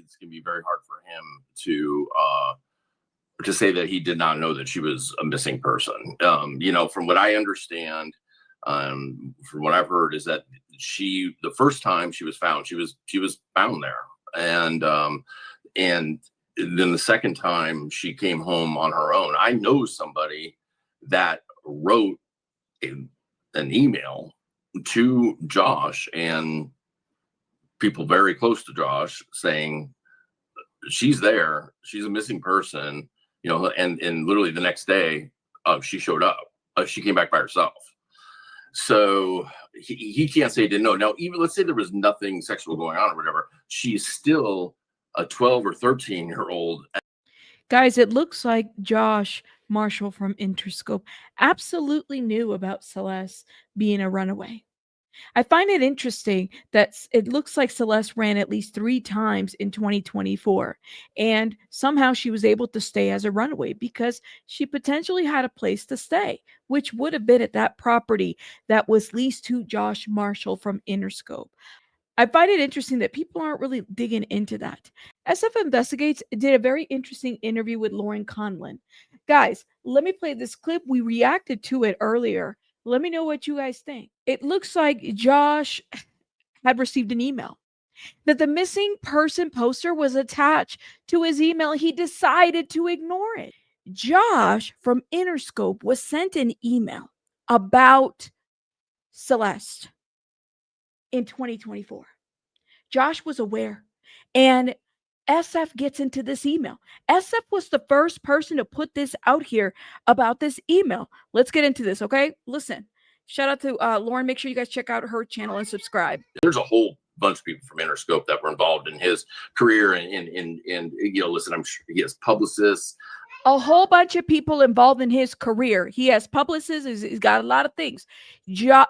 it's going to be very hard for him to say that he did not know that she was a missing person. From what I understand, from what I've heard, is that the first time she was found, she was found there, and then the second time she came home on her own. I know somebody that wrote an email to Josh and people very close to Josh saying she's there, she's a missing person, and literally the next day she showed up. She came back by herself. So he can't say he didn't know. Now, even let's say there was nothing sexual going on or whatever, she's still a 12 or 13-year-old. Guys, it looks like Josh Marshall from Interscope absolutely knew about Celeste being a runaway. I find it interesting that it looks like Celeste ran at least 3 times in 2024, and somehow she was able to stay as a runaway because she potentially had a place to stay, which would have been at that property that was leased to Josh Marshall from Interscope. I find it interesting that people aren't really digging into that. SF Investigates did a very interesting interview with Lauren Conlon. Guys, let me play this clip. We reacted to it earlier. Let me know what you guys think. It looks like Josh had received an email that the missing person poster was attached to his email. He decided to ignore it. Josh from Interscope was sent an email about Celeste in 2024. Josh was aware, and SF gets into this email. SF was the first person to put this out here about this email. Let's get into this, okay? Listen, shout out to Lauren. Make sure you guys check out her channel and subscribe. There's a whole bunch of people from Interscope that were involved in his career, and listen, I'm sure he has publicists. A whole bunch of people involved in his career. He has publicists. He's got a lot of things.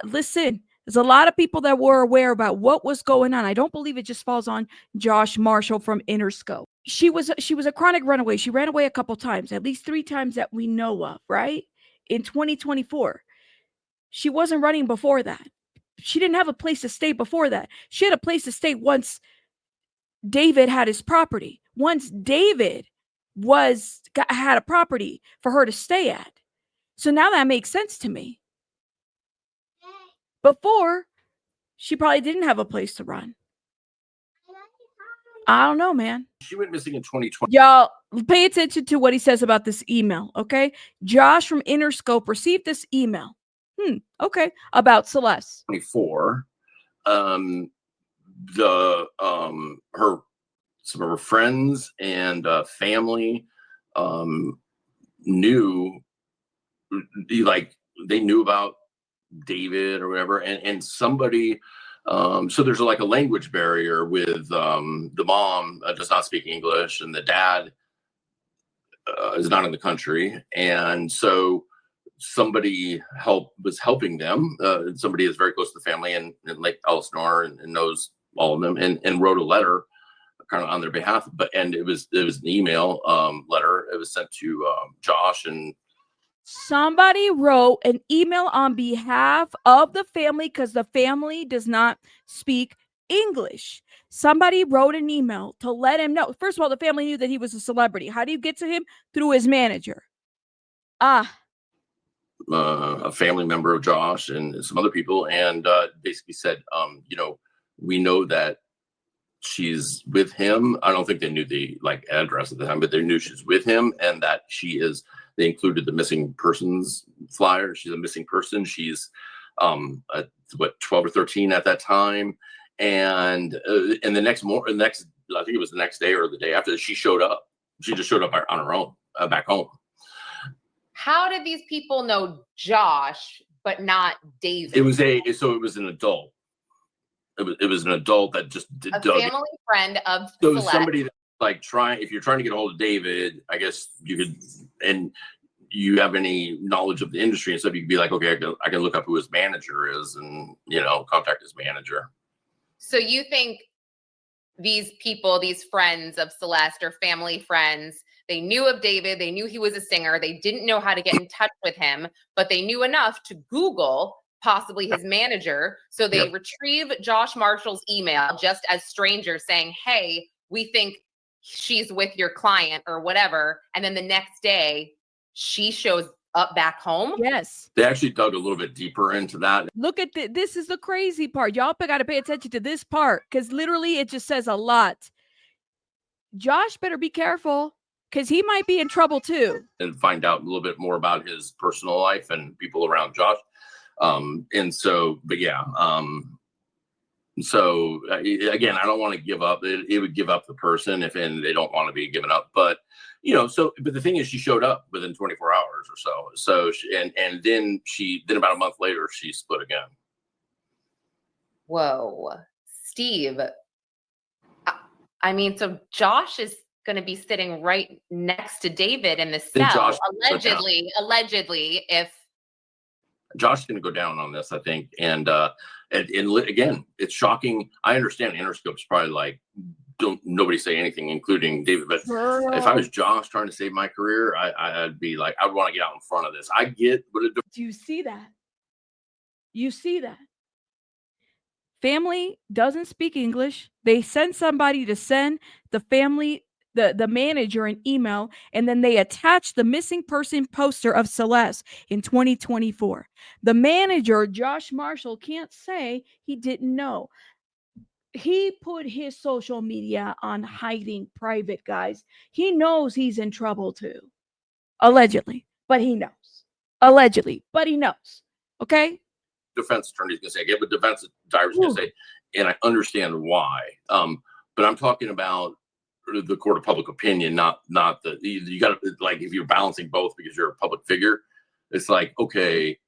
Listen. There's a lot of people that were aware about what was going on. I don't believe it just falls on Josh Marshall from Interscope. She was a chronic runaway. She ran away a couple times, at least 3 times that we know of, right? In 2024. She wasn't running before that. She didn't have a place to stay before that. She had a place to stay once David had his property. Once David had a property for her to stay at. So now that makes sense to me. Before, she probably didn't have a place to run. I don't know, man. She went missing in 2020. Y'all, pay attention to what he says about this email, okay? Josh from Interscope received this email. Okay. About Celeste. 24. Some of her friends and family knew, they knew about David or whatever, and somebody so there's like a language barrier with the mom does not speak English and the dad is not in the country, and so somebody was helping them. Somebody is very close to the family and like Elsinore and knows all of them, and wrote a letter kind of on their behalf, and it was an email letter. It was sent to Josh, and somebody wrote an email on behalf of the family because the family does not speak English. Somebody wrote an email to let him know. First of all, the family knew that he was a celebrity. How do you get to him? Through his manager. A family member of Josh and some other people, and basically said, we know that she's with him. I don't think they knew the address at the time, but they knew she's with him and that she is. They included the missing persons flyer. She's a missing person. She's 12 or 13 at that time. And the next, I think it was the next day or the day after, she showed up. She just showed up on her own back home. How did these people know Josh but not David? It was an adult. It was an adult that just a family friend of Celeste. Somebody that, if you're trying to get a hold of David, I guess you could, and you have any knowledge of the industry and stuff, you could be like, okay, I can look up who his manager is and contact his manager. So you think these people, these friends of Celeste or family friends, they knew of David, they knew he was a singer, they didn't know how to get in touch with him, but they knew enough to Google possibly his manager. So they retrieve Josh Marshall's email just as strangers saying, hey, we think she's with your client or whatever. And then the next day she shows up back home. Yes. They actually dug a little bit deeper into that. Look at this is the crazy part. Y'all got to pay attention to this part because literally it just says a lot. Josh better be careful because he might be in trouble too. And find out a little bit more about his personal life and people around Josh. And so, but yeah, so again, I don't want to give up. It would give up the person and they don't want to be given up. But you know, but the thing is, she showed up within 24 hours or so. So and then about a month later, she split again. Whoa, Steve. I mean, so Josh is going to be sitting right next to David in the cell, allegedly, if Josh is going to go down on this, I think. And again, it's shocking. I understand Interscope's probably like, don't nobody say anything, including David. But if I was Josh trying to save my career, I'd be like, I'd want to get out in front of this. I get, but do you see that? You see that? Family doesn't speak English. They send somebody to send the family, the manager, an email, and then they attach the missing person poster of Celeste in 2024. The manager, Josh Marshall, can't say he didn't know. He put his social media on hiding private, guys. He knows he's in trouble too. Allegedly, but he knows. Allegedly, but he knows. Okay? Defense attorney's gonna say, I get what defense attorney's gonna say, and I understand why. But I'm talking about the court of public opinion, not the you gotta, like, if you're balancing both because you're a public figure, it's like, okay,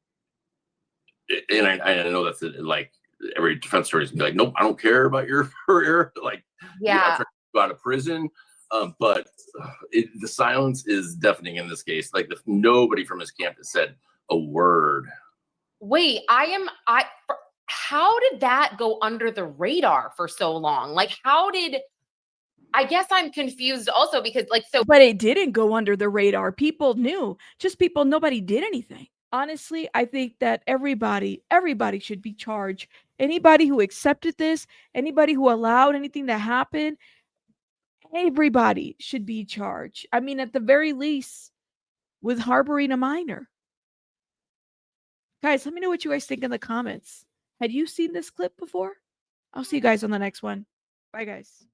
and I know that's like every defense attorney is gonna be like, nope, I don't care about your career. Like, yeah, go out of prison. But the silence is deafening in this case. Like, nobody from his camp has said a word. Wait, how did that go under the radar for so long? Like, I guess I'm confused also because but it didn't go under the radar. People knew, nobody did anything. Honestly, I think that everybody should be charged. Anybody who accepted this, anybody who allowed anything to happen, everybody should be charged. I mean, at the very least, with harboring a minor. Guys, let me know what you guys think in the comments. Had you seen this clip before? I'll see you guys on the next one. Bye, guys.